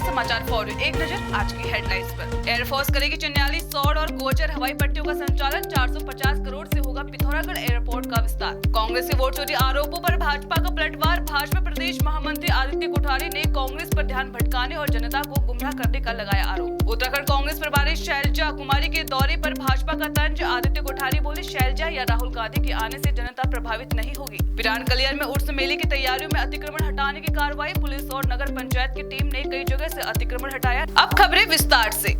समाचार for you. एक नजर आज की हेडलाइंस पर। एयरफोर्स करेगी चिन्याली, सौर और गोचर हवाई पट्टियों का संचालन। 450 करोड़ से होगा पिथौरागढ़ एयरपोर्ट का विस्तार। कांग्रेस के वोट चोरी आरोपों पर भाजपा का पलटवार। भाजपा प्रदेश महामंत्री आदित्य कोठारी ने कांग्रेस पर ध्यान भटकाने और जनता को गुमराह करने का लगाया आरोप। उत्तराखंड कांग्रेस प्रभारी शैलजा कुमारी के दौरे पर भाजपा का तंज। आदित्य कोठारी बोले, शैलजा या राहुल गांधी के आने से जनता प्रभावित नहीं होगी। पिरान कलियर में उर्स मेले की तैयारियों में अतिक्रमण हटाने की कार्रवाई। पुलिस और नगर पंचायत की टीम ने कई जगह से अतिक्रमण हटाया। अब खबरें विस्तार से।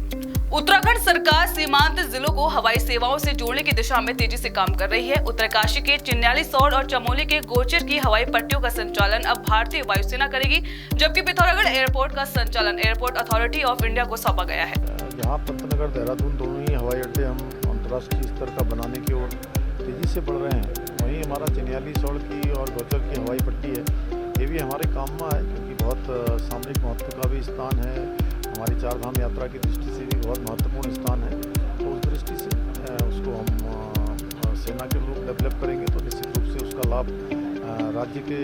उत्तराखंड सरकार सीमांत जिलों को हवाई सेवाओं से जोड़ने की दिशा में तेजी से काम कर रही है। उत्तरकाशी के चिन्याली, सौर और चमोली के गोचर की हवाई पट्टियों का संचालन अब भारतीय वायुसेना करेगी, जबकि पिथौरागढ़ एयरपोर्ट का संचालन एयरपोर्ट अथॉरिटी ऑफ इंडिया को सौंपा गया है। जहाँ पंतनगर, देहरादून दोनों ही हवाई अड्डे हम अंतर्राष्ट्रीय स्तर का बनाने की ओर तेजी से बढ़ रहे हैं, वहीं हमारा चिन्याली, सौर की और गोचर की हवाई पट्टी है, ये भी हमारे काम में है, क्योंकि बहुत सामरिक महत्व का भी स्थान है। हमारी चारधाम यात्रा की दृष्टि से भी बहुत महत्वपूर्ण स्थान है। तो उस दृष्टि से उसको हम सेना के लोग डेवलप करेंगे तो निश्चित रूप से उसका लाभ राज्य के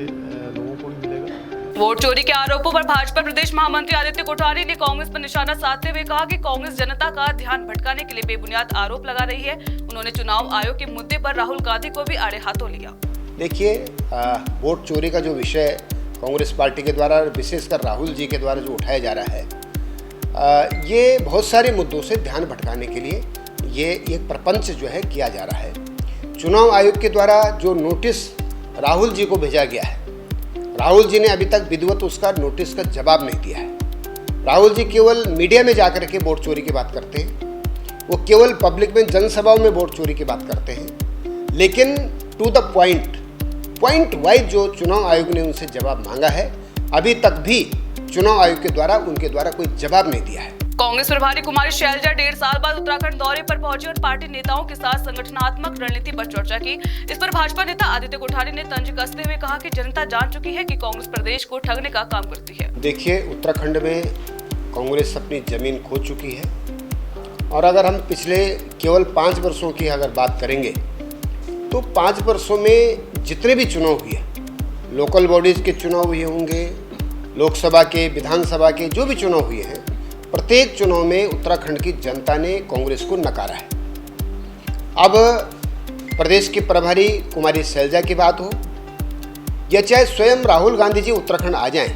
लोगों को भी मिलेगा। वोट चोरी के आरोपों पर भाजपा प्रदेश महामंत्री आदित्य कोठारी ने कांग्रेस पर निशाना साधते हुए कहा कि कांग्रेस जनता का ध्यान भटकाने के लिए बेबुनियाद आरोप लगा रही है। उन्होंने चुनाव आयोग के मुद्दे पर राहुल गांधी को भी आड़े हाथों लिया। देखिए, वोट चोरी का जो विषय कांग्रेस पार्टी के द्वारा, विशेषकर राहुल जी के द्वारा जो उठाया जा रहा है, ये बहुत सारे मुद्दों से ध्यान भटकाने के लिए ये एक प्रपंच जो है किया जा रहा है। चुनाव आयोग के द्वारा जो नोटिस राहुल जी को भेजा गया है, राहुल जी ने अभी तक विधिवत उसका नोटिस का जवाब नहीं दिया है। राहुल जी केवल मीडिया में जाकर के वोट चोरी की बात करते हैं, वो केवल पब्लिक में जनसभाओं में वोट चोरी की बात करते हैं, लेकिन टू द पॉइंट वाइज जो चुनाव आयोग ने उनसे जवाब मांगा है, अभी तक भी चुनाव आयोग के द्वारा उनके द्वारा कोई जवाब नहीं दिया है। कांग्रेस प्रभारी कुमारी शैलजा 1.5 साल बाद उत्तराखंड दौरे पर पहुंची और पार्टी नेताओं के साथ संगठनात्मक रणनीति पर चर्चा की। इस पर भाजपा नेता आदित्य कोठारी ने तंज कसते हुए कहा कि जनता जान चुकी है कि कांग्रेस प्रदेश को ठगने का काम करती है। देखिए, उत्तराखंड में कांग्रेस अपनी जमीन खो चुकी है, और अगर हम पिछले केवल 5 वर्षों की अगर बात करेंगे तो 5 वर्षों में जितने भी चुनाव हुए, लोकल बॉडीज के चुनाव हुए होंगे, लोकसभा के, विधानसभा के जो भी चुनाव हुए हैं, प्रत्येक चुनाव में उत्तराखंड की जनता ने कांग्रेस को नकारा है। अब प्रदेश के प्रभारी कुमारी शैलजा की बात हो या चाहे स्वयं राहुल गांधी जी उत्तराखंड आ जाएं,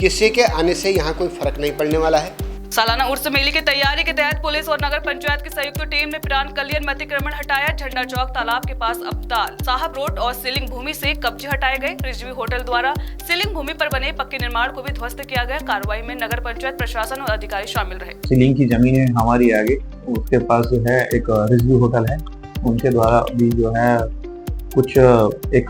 किसी के आने से यहाँ कोई फर्क नहीं पड़ने वाला है। सालाना उर्स मेले की तैयारी के तहत पुलिस और नगर पंचायत की संयुक्त टीम ने पिरान कलियर में अतिक्रमण हटाया। झंडा चौक तालाब के पास अब्दाल साहब रोड और सीलिंग भूमि से कब्जे हटाए गए। रिजवी होटल द्वारा सीलिंग भूमि पर बने पक्के निर्माण को भी ध्वस्त किया गया। कार्रवाई में नगर पंचायत प्रशासन और अधिकारी शामिल रहे। सीलिंग की जमीनें हमारी आगे, उसके पास जो है एक रिजवी होटल है, उनके द्वारा भी जो है कुछ एक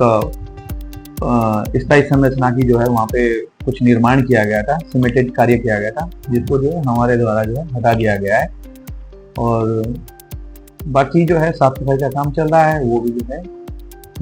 स्थायी संरचना की जो है वहाँ पे कुछ निर्माण किया गया था, सिमेंटेड कार्य किया गया था, जिसको जो है हमारे द्वारा जो है हटा दिया गया है। और बाकी जो है साफ सफाई का काम चल रहा है, वो भी जो है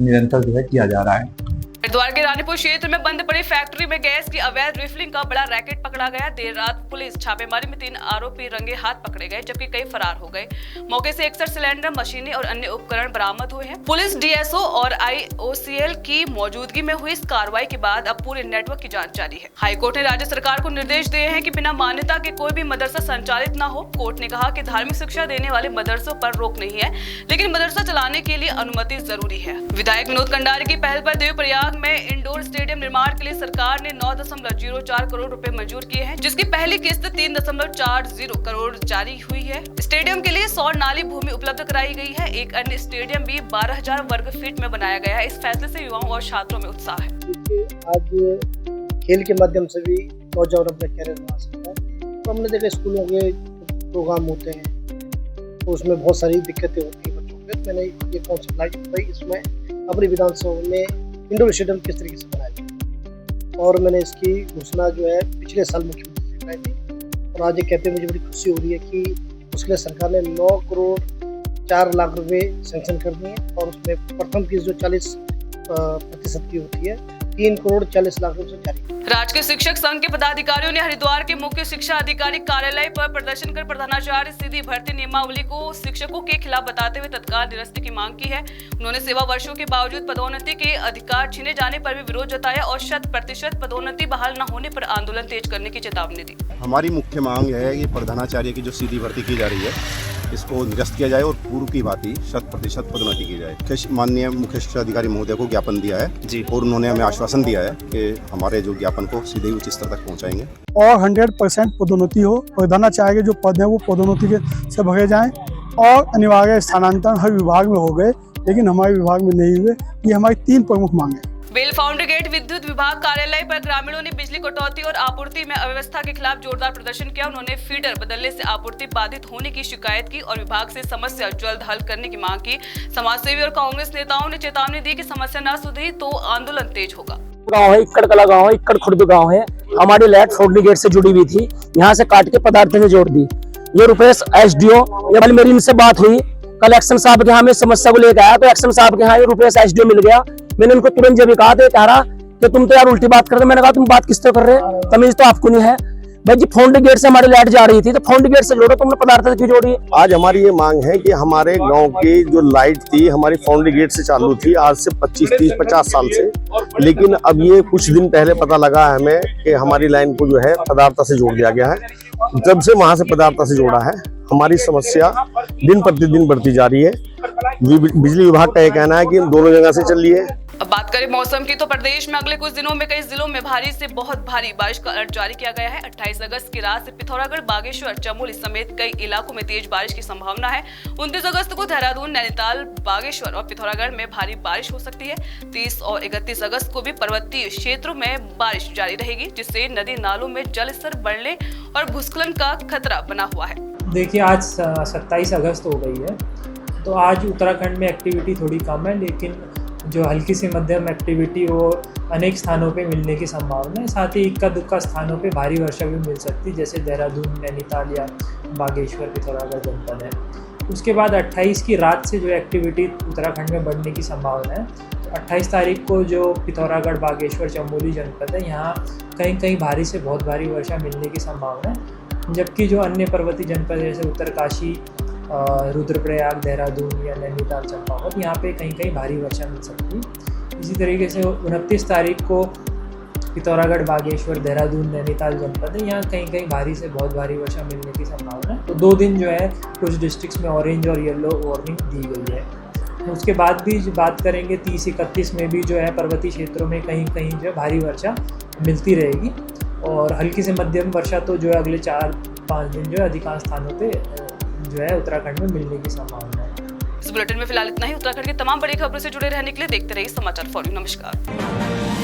निरंतर जो है किया जा रहा है। हरिद्वार के रानीपुर क्षेत्र में बंद पड़ी फैक्ट्री में गैस की अवैध रिफिलिंग का बड़ा रैकेट पकड़ा गया। देर रात पुलिस छापेमारी में 3 आरोपी रंगे हाथ पकड़े गए, जबकि कई फरार हो गए। मौके से 61 सिलेंडर, मशीनें और अन्य उपकरण बरामद हुए हैं। पुलिस, डीएसओ और आईओसीएल की मौजूदगी में हुई इस कार्रवाई के बाद अब पूरे नेटवर्क की जांच जारी है। हाईकोर्ट ने राज्य सरकार को निर्देश दिए हैं कि बिना मान्यता के कोई भी मदरसा संचालित न हो। कोर्ट ने कहा कि धार्मिक शिक्षा देने वाले मदरसों पर रोक नहीं है, लेकिन मदरसा चलाने के लिए अनुमति जरूरी है। विधायक विनोद कंडारी की पहल पर देवप्रयाग में इंडोर स्टेडियम निर्माण के लिए सरकार ने 9.04 करोड़ रुपए मंजूर किए हैं, जिसकी पहली किस्त 3.40 करोड़ जारी हुई है। स्टेडियम के लिए 100 नाली भूमि उपलब्ध कराई गई है। एक अन्य स्टेडियम भी 12,000 वर्ग फीट में बनाया गया है। इस फैसले से युवाओं और छात्रों में उत्साह है। आज खेल के माध्यम से भी नौजवान अपना कैरियर बना सकता है। तो हमने देखा स्कूलों के प्रोग्राम होते हैं तो उसमें बहुत सारी दिक्कतें होती है बच्चों को। मैंने ये कॉन्सेप्ट लाई भाई, इसमें अपनी विधानसभा में इंडोर स्टेडियम किस तरीके से बनाया जाए, और मैंने इसकी घोषणा जो है पिछले साल मुख्यमंत्री से कराई थी। और आज ये कहते हुए मुझे बड़ी खुशी हो रही है कि उसके लिए सरकार ने 9 करोड़ 4 लाख रुपए सैंक्शन कर दिए, और उसमें प्रथम किस्त जो 40% की होती है 3,40,00,000 रुपए जारी। राजकीय शिक्षक संघ के पदाधिकारियों ने हरिद्वार के मुख्य शिक्षा अधिकारी कार्यालय पर प्रदर्शन कर प्रधानाचार्य सीधी भर्ती नियमावली को शिक्षकों के खिलाफ बताते हुए तत्काल निरस्त की मांग की है। उन्होंने सेवा वर्षों के बावजूद पदोन्नति के अधिकार छीने जाने पर भी विरोध जताया और 100% पदोन्नति बहाल न होने पर आंदोलन तेज करने की चेतावनी दी। हमारी मुख्य मांग यह है कि प्रधानाचार्य की जो सीधी भर्ती की जा रही है इसको निरस्त किया जाए और पूर्व की भांति 100% पदोन्नति की जाए। माननीय मुख्य शिक्षा अधिकारी महोदय को ज्ञापन दिया है जी, और उन्होंने हमें आश्वासन दिया है कि हमारे जो ज्ञापन को सीधे उच्च स्तर तक पहुंचाएंगे और 100% पदोन्नति हो। प्रधानाचार्य के जो पद हैं वो पदोन्नति से भरे जाएं और अनिवार्य स्थानांतरण हर विभाग में हो गए, लेकिन हमारे विभाग में नहीं हुए। ये हमारी 3 प्रमुख मांगे हैं। बेल फाउंड्री गेट विद्युत विभाग कार्यालय पर ग्रामीणों ने बिजली कटौती और आपूर्ति में अव्यवस्था के खिलाफ जोरदार प्रदर्शन किया। उन्होंने फीडर बदलने से आपूर्ति बाधित होने की शिकायत की और विभाग से समस्या जल्द हल करने की मांग की। समाजसेवी और कांग्रेस नेताओं ने चेतावनी दी कि समस्या न सुधरी तो आंदोलन तेज होगा। गाँव है, इक्कड़ कला गाँव है, इक्कड़ खुर्द गाँव है। हमारी लाइट फाउंड्री गेट से जुड़ी हुई थी, यहाँ से काट के पदार्थ में जोड़ दी। ये रुपेश SDO, कल मेरी इनसे बात हुई, कल एक्शन साहब के यहाँ में समस्या को लेकर आया तो एक्शन साहब के यहाँ ये रुपेश SDO मिल गया। मैंने उनको तुरंत जब कहा था, कह रहा कि तुम तो यार उल्टी बात कर रहे हो। मैंने कहा तुम बात किस तरह कर रहे हो, तमीज तो आपको नहीं है भाई जी। फाउंड्री गेट से हमारी लाइट जा रही थी तो फाउंड्री गेट से जोड़ो, तुमने पदार्थ क्यों जोड़ी। आज हमारी ये मांग है कि हमारे गांव की जो लाइट थी हमारी फाउंड्री गेट से चालू थी आज से 25, 30, 50 साल से, लेकिन अब ये कुछ दिन पहले पता लगा हमें कि हमारी लाइन को जो है पदार्थ से जोड़ दिया गया है। जब से वहां से पदार्थ से जोड़ा है हमारी समस्या दिन प्रतिदिन बढ़ती जा रही है। बिजली विभाग का ये कहना है कि दोनों जगह से चल रही है। अब बात करें मौसम की तो प्रदेश में अगले कुछ दिनों में कई जिलों में भारी से बहुत भारी बारिश का अलर्ट जारी किया गया है। 28 अगस्त की रात से पिथौरागढ़, बागेश्वर, चमोली समेत कई इलाकों में तेज बारिश की संभावना है। 29 अगस्त को देहरादून, नैनीताल, बागेश्वर और पिथौरागढ़ में भारी बारिश हो सकती है। 30 और 31 अगस्त को भी पर्वतीय क्षेत्रों में बारिश जारी रहेगी, जिससे नदी नालों में जल स्तर बढ़ने और भूस्खलन का खतरा बना हुआ है। देखिए, आज 27 अगस्त हो गई है तो आज उत्तराखंड में एक्टिविटी थोड़ी कम है, लेकिन जो हल्की से मध्यम एक्टिविटी और अनेक स्थानों पे मिलने की संभावना है। साथ ही इक्का दुक्का स्थानों पे भारी वर्षा भी मिल सकती है, जैसे देहरादून, नैनीताल या बागेश्वर, पिथौरागढ़ जनपद है। उसके बाद 28 की रात से जो एक्टिविटी उत्तराखंड में बढ़ने की संभावना है। तो 28 तारीख को जो पिथौरागढ़, बागेश्वर, चमोली जनपद है, यहाँ कहीं कहीं भारी से बहुत भारी वर्षा मिलने की संभावना है। जबकि जो अन्य पर्वतीय जनपद जैसे उत्तरकाशी, रुद्रप्रयाग, देहरादून या नैनीताल, चंपावत, यहाँ पे कहीं कहीं भारी वर्षा मिल सकती है। इसी तरीके से 29 तारीख को पिथौरागढ़, बागेश्वर, देहरादून, नैनीताल जनपद है, यहाँ कहीं कहीं भारी से बहुत भारी वर्षा मिलने की संभावना है। तो 2 दिन जो है कुछ डिस्ट्रिक्ट्स में ऑरेंज और येलो वार्निंग दी गई है। उसके बाद भी बात करेंगे 30-31 में भी जो है पर्वतीय क्षेत्रों में कहीं कहीं जो है भारी वर्षा मिलती रहेगी और हल्की से मध्यम वर्षा तो जो है अगले 4-5 दिन जो है अधिकांश स्थानों पे जो है उत्तराखंड में मिलने की संभावना है। इस बुलेटिन में फिलहाल इतना ही। उत्तराखंड की तमाम बड़ी खबरों से जुड़े रहने के लिए देखते रहिए समाचार फॉर यू। नमस्कार।